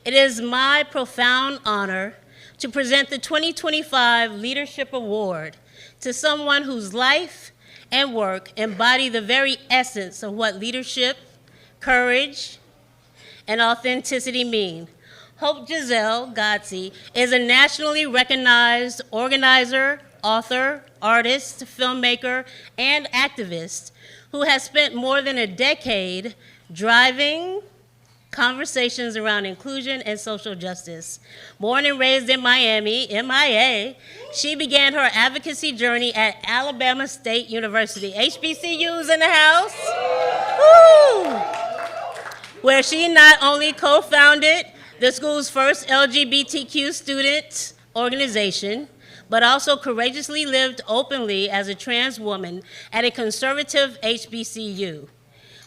It is my profound honor to present the 2025 Leadership Award to someone whose life and work embody the very essence of what leadership, courage, and authenticity mean. Hope Giselle-Godsey is a nationally recognized organizer, author, artist, filmmaker, and activist who has spent more than a decade driving conversations around inclusion and social justice. Born and raised in Miami, MIA, she began her advocacy journey at Alabama State University. HBCUs in the house. Woo! Where she not only co-founded the school's first LGBTQ student organization, but also courageously lived openly as a trans woman at a conservative HBCU.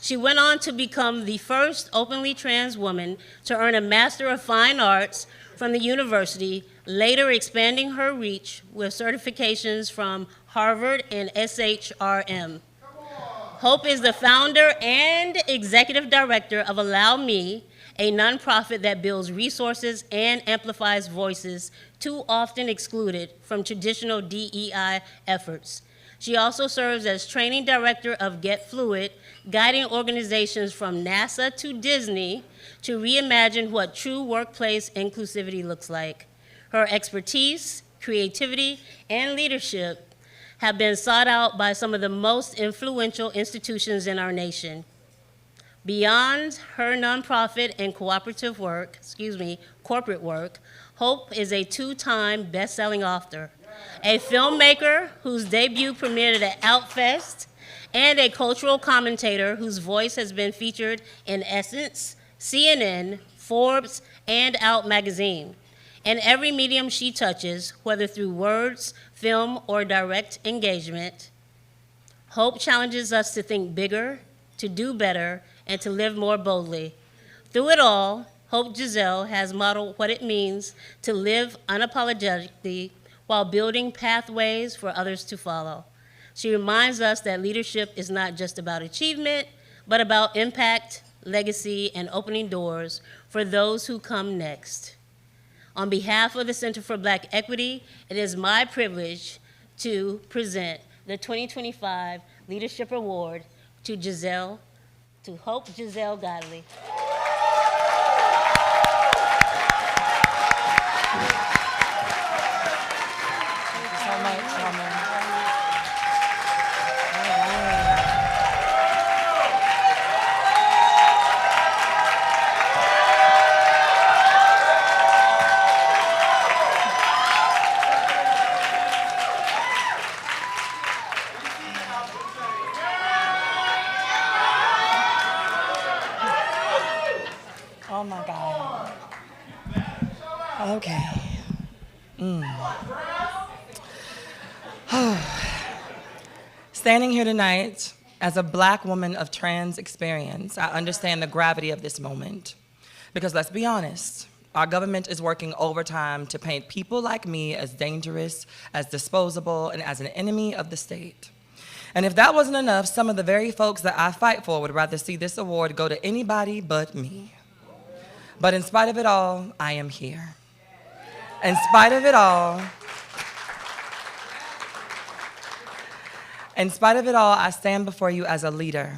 She went on to become the first openly trans woman to earn a Master of Fine Arts from the university, later expanding her reach with certifications from Harvard and SHRM. Hope is the founder and executive director of Allow Me, a nonprofit that builds resources and amplifies voices too often excluded from traditional DEI efforts. She also serves as training director of Get Fluid, guiding organizations from NASA to Disney to reimagine what true workplace inclusivity looks like. Her expertise, creativity, and leadership have been sought out by some of the most influential institutions in our nation. Beyond her nonprofit and corporate work, Hope is a two-time best-selling author, a filmmaker whose debut premiered at Outfest, and a cultural commentator whose voice has been featured in Essence, CNN, Forbes, and Out magazine. In every medium she touches, whether through words, film, or direct engagement, Hope challenges us to think bigger, to do better, and to live more boldly. Through it all, Hope Giselle has modeled what it means to live unapologetically while building pathways for others to follow. She reminds us that leadership is not just about achievement, but about impact, legacy, and opening doors for those who come next. On behalf of the Center for Black Equity, it is my privilege to present the 2025 Leadership Award to Hope Giselle-Godsey. Oh my God. Okay. Standing here tonight as a Black woman of trans experience, I understand the gravity of this moment. Because let's be honest, our government is working overtime to paint people like me as dangerous, as disposable, and as an enemy of the state. And if that wasn't enough, some of the very folks that I fight for would rather see this award go to anybody but me. But in spite of it all, I am here. In spite of it all, I stand before you as a leader,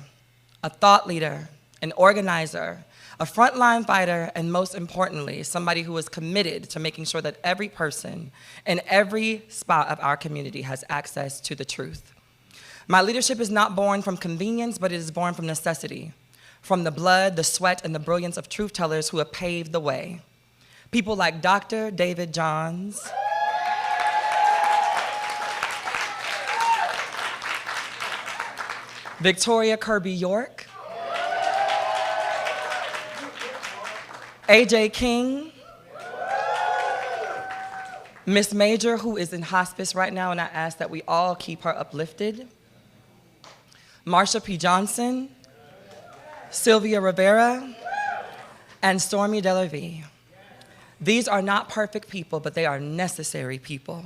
a thought leader, an organizer, a frontline fighter, and most importantly, somebody who is committed to making sure that every person in every spot of our community has access to the truth. My leadership is not born from convenience, but it is born from necessity, from the blood, the sweat, and the brilliance of truth tellers who have paved the way. People like Dr. David Johns, Victoria Kirby York, AJ King, Miss Major, who is in hospice right now, and I ask that we all keep her uplifted, Marsha P. Johnson, Sylvia Rivera, and Stormy Delavie. These are not perfect people, but they are necessary people.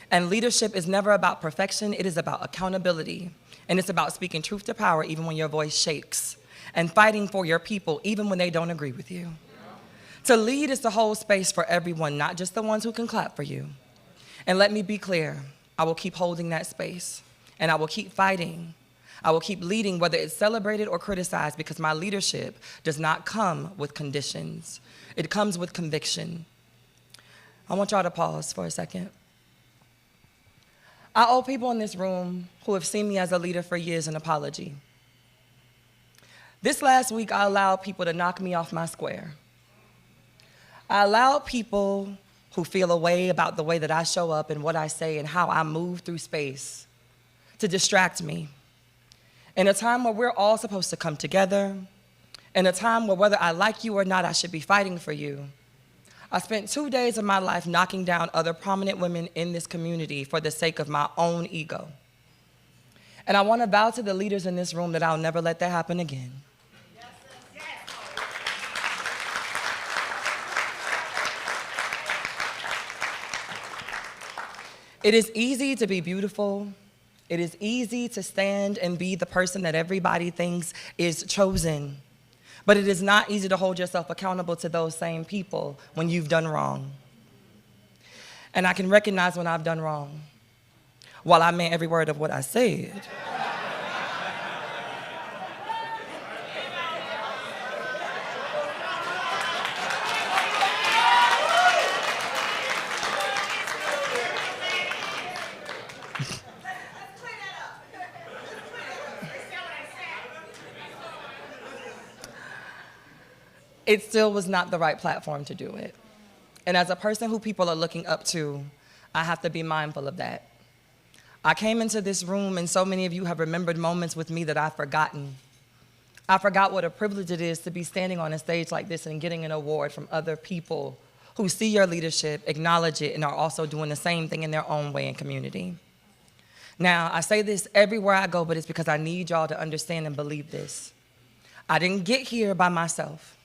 And leadership is never about perfection, it is about accountability. And it's about speaking truth to power even when your voice shakes, and fighting for your people even when they don't agree with you. To lead is to hold space for everyone, not just the ones who can clap for you. And let me be clear, I will keep holding that space, and I will keep fighting. I will keep leading, whether it's celebrated or criticized, because my leadership does not come with conditions. It comes with conviction. I want y'all to pause for a second. I owe people in this room who have seen me as a leader for years an apology. This last week, I allowed people to knock me off my square. I allowed people who feel a way about the way that I show up and what I say and how I move through space to distract me. In a time where we're all supposed to come together, in a time where whether I like you or not, I should be fighting for you, I spent 2 days of my life knocking down other prominent women in this community for the sake of my own ego. And I want to vow to the leaders in this room that I'll never let that happen again. It is easy to be beautiful. It is easy to stand and be the person that everybody thinks is chosen. But it is not easy to hold yourself accountable to those same people when you've done wrong. And I can recognize when I've done wrong, while I meant every word of what I said. It still was not the right platform to do it. And as a person who people are looking up to, I have to be mindful of that. I came into this room and so many of you have remembered moments with me that I've forgotten. I forgot what a privilege it is to be standing on a stage like this and getting an award from other people who see your leadership, acknowledge it, and are also doing the same thing in their own way in community. Now, I say this everywhere I go, but it's because I need y'all to understand and believe this. I didn't get here by myself.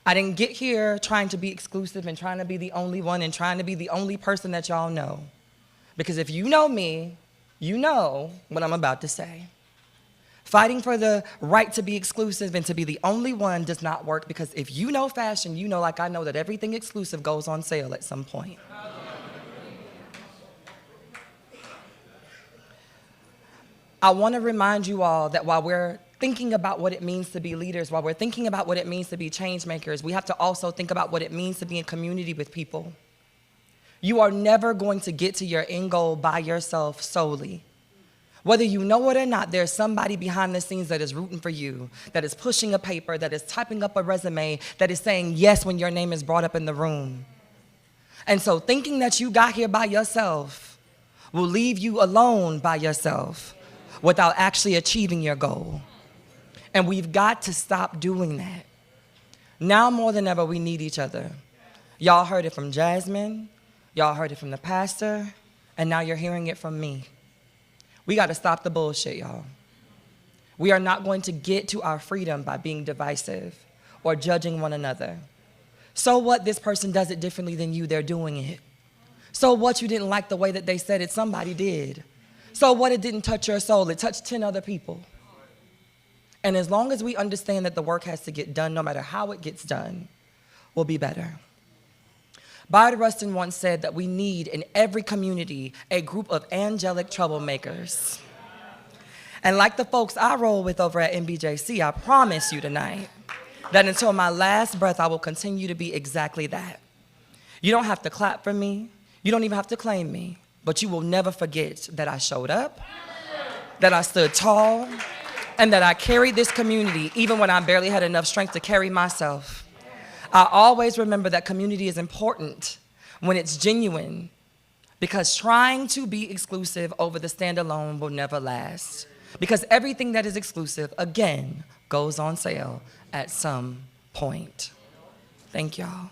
I didn't get here trying to be exclusive and trying to be the only one and trying to be the only person that y'all know. Because if you know me, you know what I'm about to say. Fighting for the right to be exclusive and to be the only one does not work, because if you know fashion, you know, like I know, that everything exclusive goes on sale at some point. I want to remind you all that while we're thinking about what it means to be leaders, while we're thinking about what it means to be change makers, we have to also think about what it means to be in community with people. You are never going to get to your end goal by yourself solely. Whether you know it or not, there's somebody behind the scenes that is rooting for you, that is pushing a paper, that is typing up a resume, that is saying yes when your name is brought up in the room. And so thinking that you got here by yourself will leave you alone by yourself without actually achieving your goal. And we've got to stop doing that. Now more than ever, we need each other. Y'all heard it from Jasmine, y'all heard it from the pastor, and now you're hearing it from me. We got to stop the bullshit, y'all. We are not going to get to our freedom by being divisive or judging one another. So what this person does it differently than you, they're doing it. So what you didn't like the way that they said it, somebody did. So what, it didn't touch your soul, it touched 10 other people. And as long as we understand that the work has to get done, no matter how it gets done, we'll be better. Bayard Rustin once said that we need in every community a group of angelic troublemakers. And like the folks I roll with over at NBJC, I promise you tonight that until my last breath, I will continue to be exactly that. You don't have to clap for me. You don't even have to claim me. But you will never forget that I showed up, that I stood tall, and that I carried this community even when I barely had enough strength to carry myself. I always remember that community is important when it's genuine, because trying to be exclusive over the standalone will never last. Because everything that is exclusive, again, goes on sale at some point. Thank y'all.